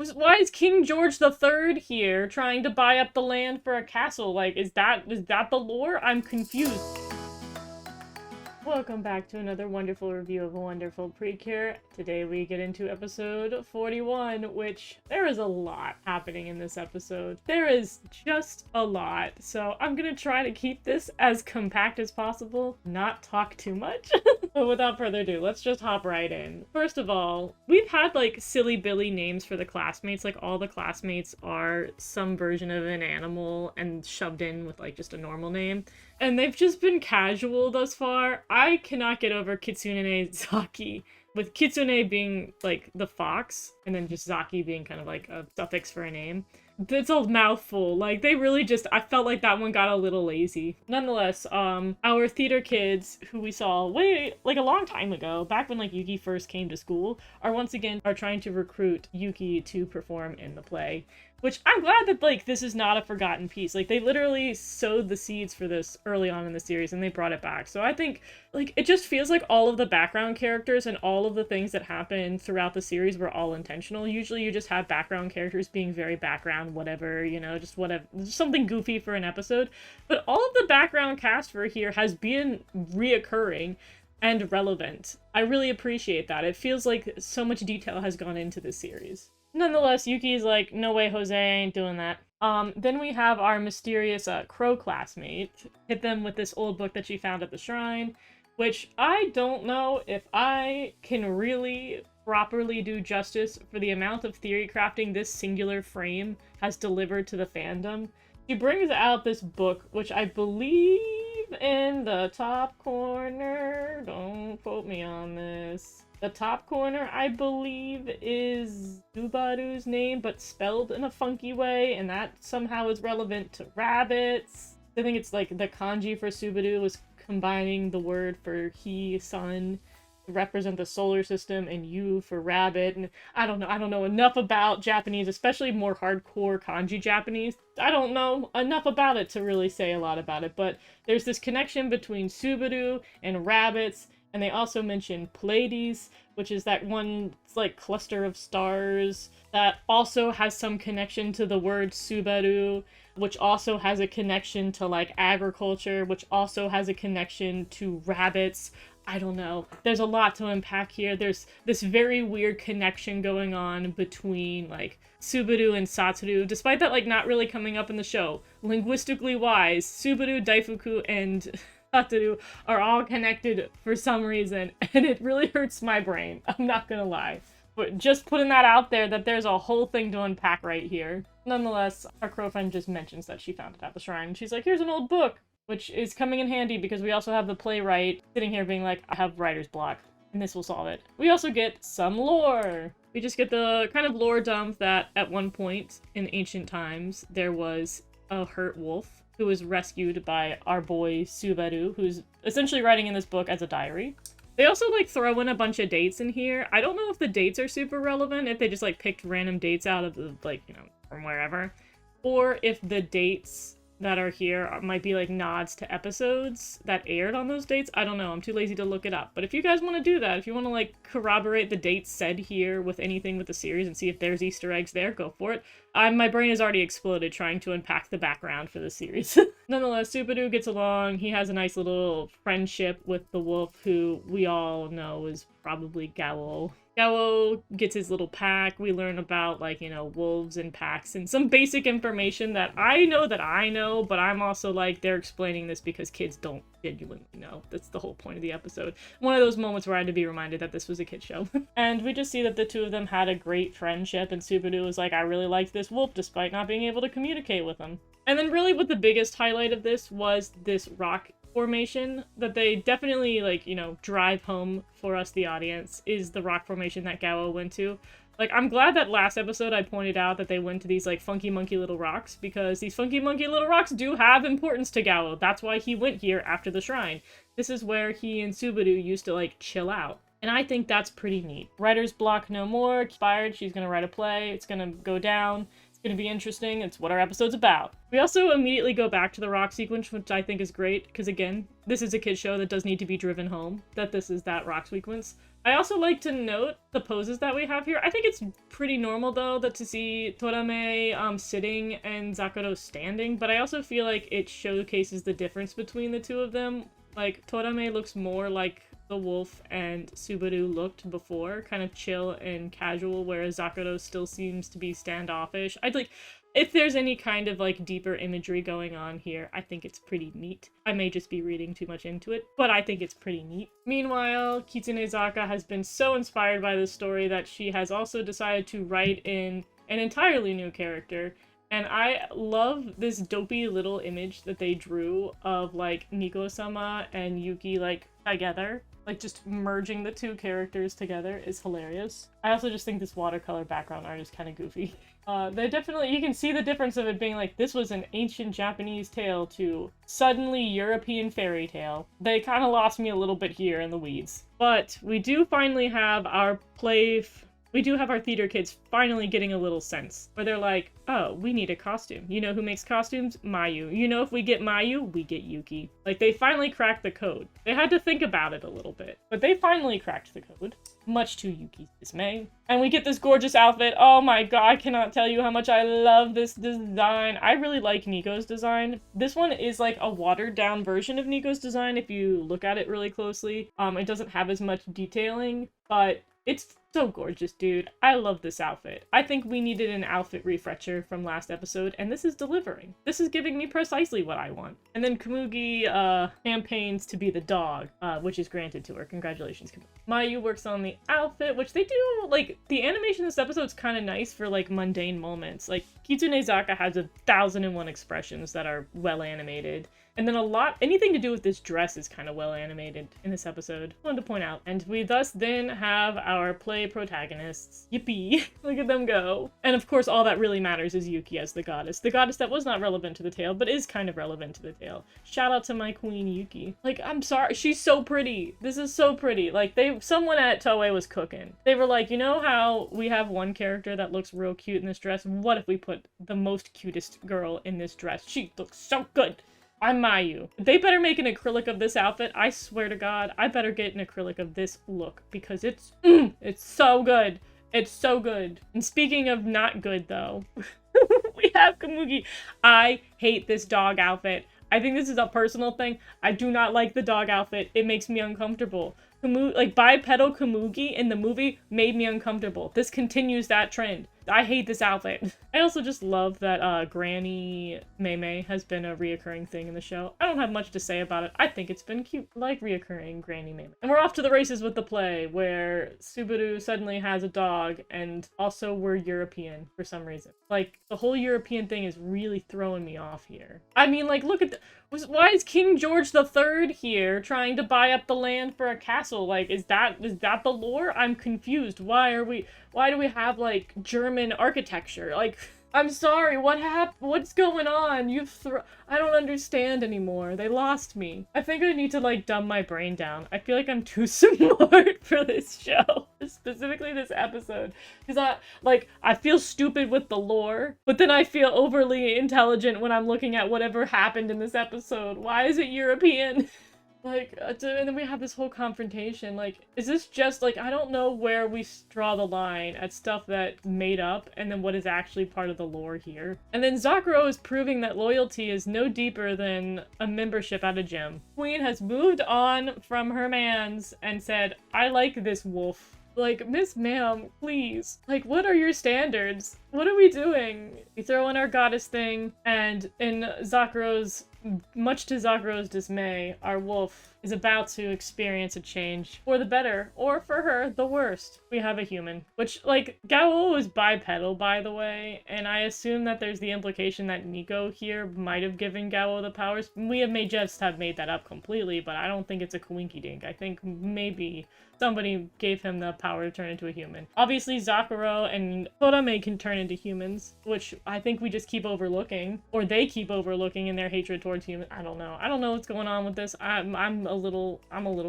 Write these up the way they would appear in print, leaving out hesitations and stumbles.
Why is King George the Third here trying to buy up the land for a castle? Like, is that the lore? I'm confused. Welcome back to another wonderful review of a wonderful Precure. Today we get into episode 41, which there is a lot happening in this episode. There is just a lot, so I'm gonna try to keep this as compact as possible, not talk too much. But without further ado, let's just hop right in. First of all, we've had like silly Billy names for the classmates, like all the classmates are some version of an animal and shoved in with like just a normal name. And they've just been casual thus far. I cannot get over Kitsune Zaki, with Kitsune being like the fox, and then just Zaki being kind of like a suffix for a name. It's a mouthful. Like, they really just, I felt like that one got a little lazy. Nonetheless, our theater kids, who we saw like a long time ago, back when like Yuki first came to school, once again trying to recruit Yuki to perform in the play. Which I'm glad that, like, this is not a forgotten piece. Like, they literally sowed the seeds for this early on in the series, and they brought it back. So I think, like, it just feels like all of the background characters and all of the things that happen throughout the series were all intentional. Usually you just have background characters being very background, whatever, you know, just whatever, just something goofy for an episode. But all of the background cast for here has been reoccurring and relevant. I really appreciate that. It feels like so much detail has gone into this series. Nonetheless, Yuki's like, no way, Jose, I ain't doing that. Then we have our mysterious crow classmate hit them with this old book that she found at the shrine, which I don't know if I can really properly do justice for the amount of theory crafting this singular frame has delivered to the fandom. She brings out this book, which I believe in the top corner, don't quote me on this. The top corner, I believe, is Subaru's name, but spelled in a funky way, and that somehow is relevant to rabbits. I think it's like the kanji for Subaru was combining the word for he, sun, to represent the solar system, and you for rabbit, and I don't know enough about Japanese, especially more hardcore kanji Japanese. I don't know enough about it to really say a lot about it, but there's this connection between Subaru and rabbits. And they also mention Pleiades, which is that one like cluster of stars that also has some connection to the word Subaru, which also has a connection to like agriculture, which also has a connection to rabbits. I don't know. There's a lot to unpack here. There's this very weird connection going on between like Subaru and Satoru, despite that like not really coming up in the show. Linguistically wise, Subaru, Daifuku, and Satoru are all connected for some reason, and it really hurts my brain. I'm not gonna lie. But just putting that out there, that there's a whole thing to unpack right here. Nonetheless, our crow friend just mentions that she found it at the shrine. She's like, here's an old book, which is coming in handy because we also have the playwright sitting here being like, I have writer's block, and this will solve it. We also get some lore. We just get the kind of lore dump that at one point in ancient times, there was a hurt wolf who was rescued by our boy Subaru, who's essentially writing in this book as a diary. They also like throw in a bunch of dates in here. I don't know if the dates are super relevant, if they just like picked random dates out of the, like, you know, from wherever, or if the dates that are here might be like nods to episodes that aired on those dates. I don't know, I'm too lazy to look it up. But if you guys want to do that, if you want to like corroborate the dates said here with anything with the series and see if there's Easter eggs there, go for it. My brain has already exploded trying to unpack the background for the series. Nonetheless, Subaru gets along. He has a nice little friendship with the wolf, who we all know is probably Gao. Gao gets his little pack. We learn about, like, you know, wolves and packs and some basic information that I know, but I'm also like, they're explaining this because kids don't genuinely know. That's the whole point of the episode. One of those moments where I had to be reminded that this was a kid show. And we just see that the two of them had a great friendship, and Subaru was like, I really liked this wolf despite not being able to communicate with him. And then really what the biggest highlight of this was this rock formation that they definitely, like, you know, drive home for us, the audience, is the rock formation that Gao went to. Like, I'm glad that last episode I pointed out that they went to these, like, funky monkey little rocks, because these funky monkey little rocks do have importance to Gao. That's why he went here after the shrine. This is where he and Subaru used to, like, chill out. And I think that's pretty neat. Writer's block no more. Inspired, she's gonna write a play. It's gonna go down. Gonna be interesting. It's what our episode's about. We also immediately go back to the rock sequence, which I think is great, because again, this is a kid show that does need to be driven home, that this is that rock sequence. I also like to note the poses that we have here. I think it's pretty normal, though, that to see Torame sitting and Zakuro standing, but I also feel like it showcases the difference between the two of them. Like, Torame looks more like the wolf and Subaru looked before, kind of chill and casual, whereas Zakuro still seems to be standoffish. I'd like, if there's any kind of like deeper imagery going on here, I think it's pretty neat. I may just be reading too much into it, but I think it's pretty neat. Meanwhile, Kitsunezaka has been so inspired by this story that she has also decided to write in an entirely new character. And I love this dopey little image that they drew of, like, Nico-sama and Yuki, like, together. Like, just merging the two characters together is hilarious. I also just think this watercolor background art is kind of goofy. They definitely, you can see the difference of it being like, this was an ancient Japanese tale to suddenly European fairy tale. They kind of lost me a little bit here in the weeds. But we do finally have our we do have our theater kids finally getting a little sense, where they're like, oh, we need a costume. You know who makes costumes? Mayu. You know if we get Mayu, we get Yuki. Like, they finally cracked the code. They had to think about it a little bit, but they finally cracked the code, much to Yuki's dismay. And we get this gorgeous outfit. Oh my god, I cannot tell you how much I love this design. I really like Nico's design. This one is like a watered down version of Nico's design if you look at it really closely. It doesn't have as much detailing, but it's so gorgeous, dude. I love this outfit. I think we needed an outfit refresher from last episode, and this is delivering. This is giving me precisely what I want. And then Komugi campaigns to be the dog, which is granted to her. Congratulations, Komugi. Mayu works on the outfit, which they do, like, the animation in this episode is kind of nice for, like, mundane moments. Like, Kitsunezaka has 1,001 expressions that are well animated. And then anything to do with this dress is kind of well animated in this episode. I wanted to point out. And we thus then have our play protagonists. Yippee! Look at them go. And of course, all that really matters is Yuki as the goddess. The goddess that was not relevant to the tale, but is kind of relevant to the tale. Shout out to my queen, Yuki. Like, I'm sorry, she's so pretty. This is so pretty. Like, someone at Toei was cooking. They were like, you know how we have one character that looks real cute in this dress? What if we put the most cutest girl in this dress? She looks so good. I'm Mayu. They better make an acrylic of this outfit. I swear to God, I better get an acrylic of this look because it's so good. It's so good. And speaking of not good though, we have Komugi. I hate this dog outfit. I think this is a personal thing. I do not like the dog outfit. It makes me uncomfortable. Like, bipedal Komugi in the movie made me uncomfortable. This continues that trend. I hate this outfit. I also just love that Granny Mei has been a reoccurring thing in the show. I don't have much to say about it. I think it's been cute. I like reoccurring Granny Mei. And we're off to the races with the play, where Subaru suddenly has a dog, and also we're European for some reason. Like, the whole European thing is really throwing me off here. I mean, like, look at why is King George III here trying to buy up the land for a castle? Like, is that the lore? I'm confused. Why do we have, like, German architecture? Like, I'm sorry, what's going on? I don't understand anymore. They lost me. I think I need to, like, dumb my brain down. I feel like I'm too smart for this show. Specifically this episode. Because I feel stupid with the lore, but then I feel overly intelligent when I'm looking at whatever happened in this episode. Why is it European? Like, and then we have this whole confrontation. Like, is this just, like, I don't know where we draw the line at stuff that's made up and then what is actually part of the lore here. And then Zakuro is proving that loyalty is no deeper than a membership at a gym. Queen has moved on from her mans and said, I like this wolf. Like, Miss Ma'am, please. Like, what are your standards? What are we doing? We throw in our goddess thing, and much to Zakuro's dismay, our wolf is about to experience a change for the better, or for her, the worst. We have a human, which, like, Gao is bipedal, by the way, and I assume that there's the implication that Nico here might have given Gao the powers. We may just have made that up completely, but I don't think it's a coinkydink. I think maybe somebody gave him the power to turn into a human. Obviously, Zakuro and Torame can turn into humans, which I think we just keep overlooking, or they keep overlooking in their hatred towards humans. I don't know what's going on with this. I'm a little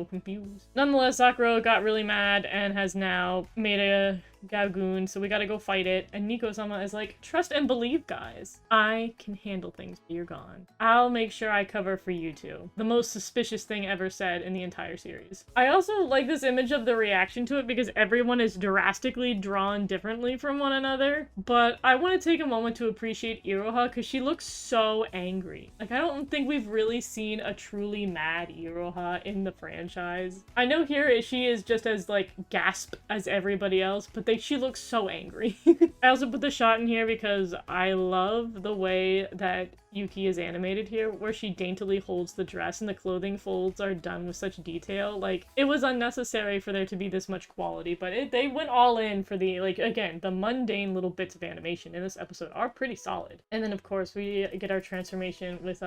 confused. Nonetheless, Zakuro got really mad and has now made a Gagoon, so we gotta go fight it. And Nico-sama is like, trust and believe, guys. I can handle things when you're gone. I'll make sure I cover for you two. The most suspicious thing ever said in the entire series. I also like this image of the reaction to it because everyone is drastically drawn differently from one another. But I want to take a moment to appreciate Iroha because she looks so angry. Like, I don't think we've really seen a truly mad Iroha in the franchise. I know here she is just as, like, gasp as everybody else, but she looks so angry. I also put the shot in here because I love the way that Yuki is animated here, where she daintily holds the dress and the clothing folds are done with such detail. Like, it was unnecessary for there to be this much quality, but they went all in for the, like, again, the mundane little bits of animation in this episode are pretty solid. And then, of course, we get our transformation with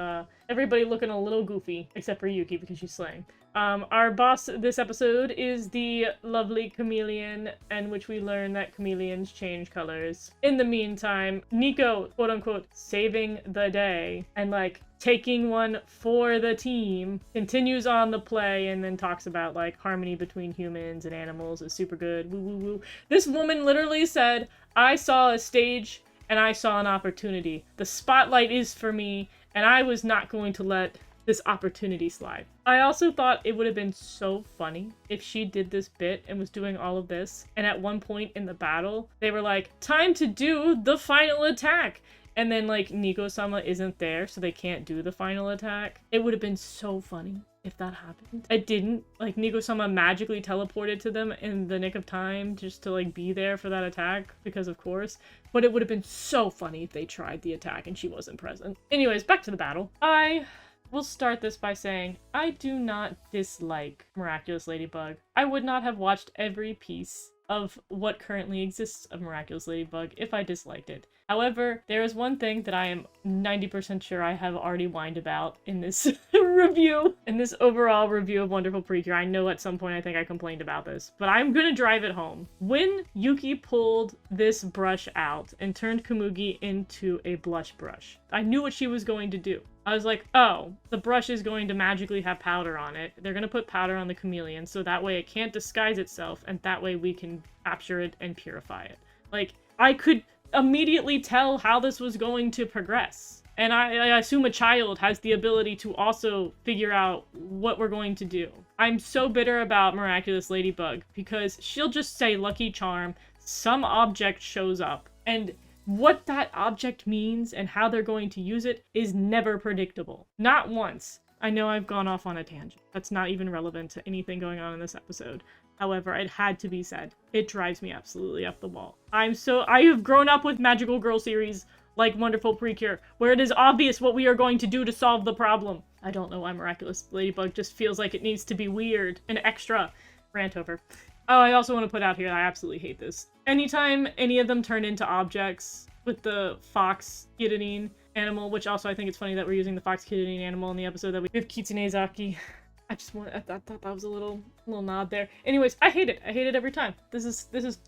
everybody looking a little goofy, except for Yuki because she's slaying. Our boss this episode is the lovely chameleon, in which we learn that chameleons change colors. In the meantime, Nico, quote unquote, saving the day and like taking one for the team, continues on the play and then talks about like harmony between humans and animals is super good. Woo woo woo. This woman literally said, I saw a stage and I saw an opportunity. The spotlight is for me and I was not going to let this opportunity slide. I also thought it would have been so funny if she did this bit and was doing all of this, and at one point in the battle, they were like, time to do the final attack! And then, like, Nico-sama isn't there, so they can't do the final attack. It would have been so funny if that happened. It didn't. Like, Nico-sama magically teleported to them in the nick of time just to, like, be there for that attack, because of course. But it would have been so funny if they tried the attack and she wasn't present. Anyways, back to the battle. We'll start this by saying, I do not dislike Miraculous Ladybug. I would not have watched every piece of what currently exists of Miraculous Ladybug if I disliked it. However, there is one thing that I am 90% sure I have already whined about in this review, in this overall review of Wonderful Precure. I know at some point I think I complained about this, but I'm gonna drive it home. When Yuki pulled this brush out and turned Komugi into a blush brush, I knew what she was going to do. I was like, oh, the brush is going to magically have powder on it. They're going to put powder on the chameleon so that way it can't disguise itself and that way we can capture it and purify it. Like, I could immediately tell how this was going to progress. And I assume a child has the ability to also figure out what we're going to do. I'm so bitter about Miraculous Ladybug because she'll just say Lucky Charm, some object shows up, and what that object means and how they're going to use it is never predictable. Not once. I know I've gone off on a tangent. That's not even relevant to anything going on in this episode. However, it had to be said. It drives me absolutely up the wall. I have grown up with magical girl series like Wonderful Precure, where it is obvious what we are going to do to solve the problem. I don't know why Miraculous Ladybug just feels like it needs to be weird and extra. Rant over. Oh, I also want to put out here that I absolutely hate this. Anytime any of them turn into objects with the fox guillotine animal, which also I think it's funny that we're using the fox guillotine animal in the episode that we have Kitsunezaki. I thought that was a little nod there. Anyways, I hate it. I hate it every time. This is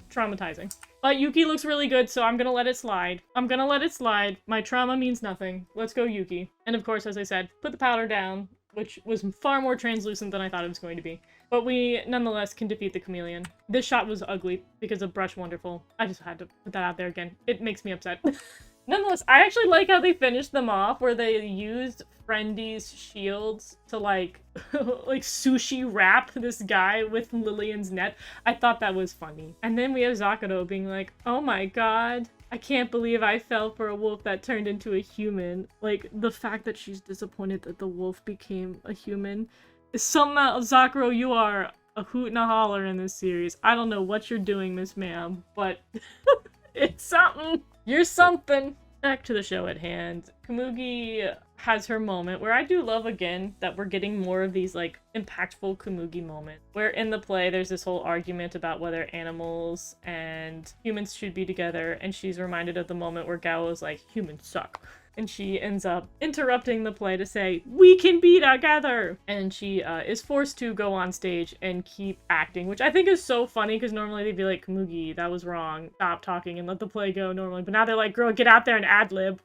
traumatizing. But Yuki looks really good, so I'm gonna let it slide. I'm gonna let it slide. My trauma means nothing. Let's go, Yuki. And of course, as I said, put the powder down, which was far more translucent than I thought it was going to be. But we, nonetheless, can defeat the chameleon. This shot was ugly because of Brush Wonderful. I just had to put that out there again. It makes me upset. Nonetheless, I actually like how they finished them off, where they used Friendy's shields to, like, like sushi wrap this guy with Lillian's net. I thought that was funny. And then we have Zakuro being like, oh my god, I can't believe I fell for a wolf that turned into a human. Like, the fact that she's disappointed that the wolf became a human. Somehow, Zakuro, you are a hoot and a holler in this series. I don't know what you're doing, Miss Ma'am, but it's something. You're something. Back to the show at hand. Komugi has her moment where I do love, again, that we're getting more of these, like, impactful Komugi moments. Where in the play, there's this whole argument about whether animals and humans should be together, and she's reminded of the moment where Gao is like, humans suck. And she ends up interrupting the play to say, we can be together! And she is forced to go on stage and keep acting, which I think is so funny, because normally they'd be like, Komugi, that was wrong. Stop talking and let the play go normally. But now they're like, girl, get out there and ad-lib.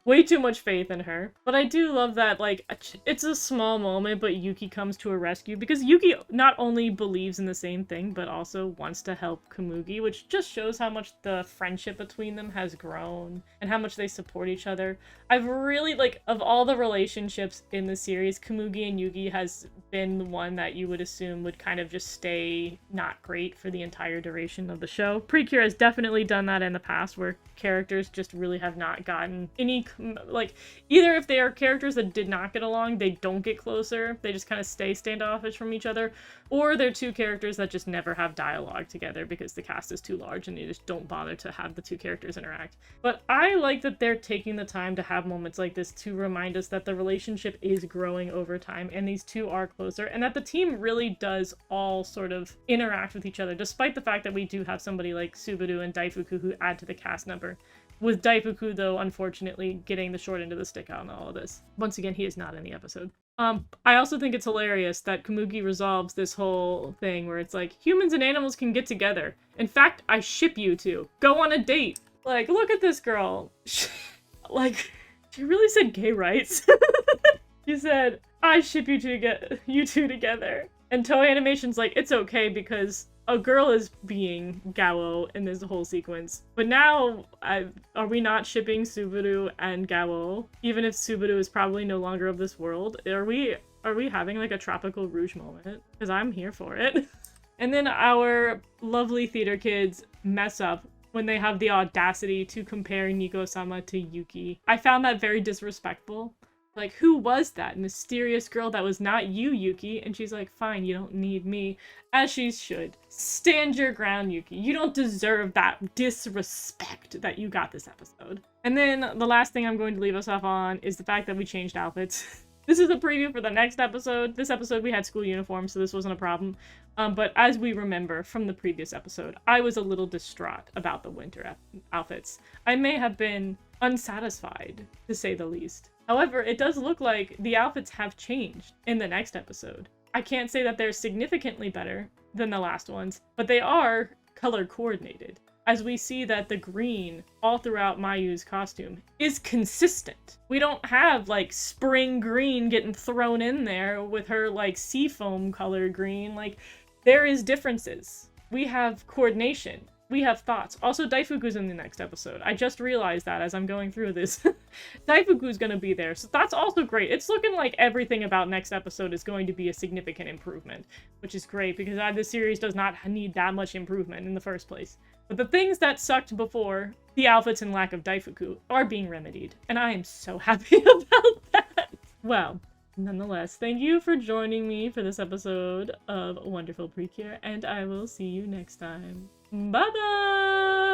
way too much faith in her. But I do love that, like, it's a small moment, but Yuki comes to her rescue because Yuki not only believes in the same thing, but also wants to help Komugi, which just shows how much the friendship between them has grown and how much they support each other. I've really, like, of all the relationships in the series, Komugi and Yugi has been the one that you would assume would kind of just stay not great for the entire duration of the show. Precure has definitely done that in the past, where characters just really have not gotten any, like, either if they are characters that did not get along, they don't get closer, they just kind of stay standoffish from each other, or they're two characters that just never have dialogue together because the cast is too large and they just don't bother to have the two characters interact. But I like that they're taking the time to have moments like this to remind us that the relationship is growing over time and these two are closer, and that the team really does all sort of interact with each other, despite the fact that we do have somebody like Subaru and Daifuku who add to the cast number. With Daifuku, though, unfortunately, getting the short end of the stick out in all of this. Once again, he is not in the episode. I also think it's hilarious that Komugi resolves this whole thing where it's like, humans and animals can get together. In fact, I ship you two. Go on a date. Like, look at this girl. Like, she really said gay rights. She said, I ship you two together. And Toei Animation's like, it's okay because a girl is being Gao in this whole sequence. But now, are we not shipping Subaru and Gao? Even if Subaru is probably no longer of this world, are we having like a tropical rouge moment? Because I'm here for it. And then our lovely theater kids mess up when they have the audacity to compare Nico-sama to Yuki. I found that very disrespectful. Like, who was that mysterious girl that was not you, Yuki? And she's like, fine, you don't need me. As she should. Stand your ground, Yuki. You don't deserve that disrespect that you got this episode. And then the last thing I'm going to leave us off on is the fact that we changed outfits. This is a preview for the next episode. This episode we had school uniforms, so this wasn't a problem. But as we remember from the previous episode, I was a little distraught about the winter outfits. I may have been unsatisfied, to say the least. However, it does look like the outfits have changed in the next episode. I can't say that they're significantly better than the last ones, but they are color coordinated, as we see that the green all throughout Mayu's costume is consistent. We don't have like spring green getting thrown in there with her like seafoam color green. Like, there is differences. We have coordination. We have thoughts. Also, Daifuku's in the next episode. I just realized that as I'm going through this. Daifuku's gonna be there, so that's also great. It's looking like everything about next episode is going to be a significant improvement, which is great because this series does not need that much improvement in the first place. But the things that sucked before, the outfits and lack of Daifuku, are being remedied, and I am so happy about that. Well, nonetheless, thank you for joining me for this episode of Wonderful Precure, and I will see you next time. Bye-bye!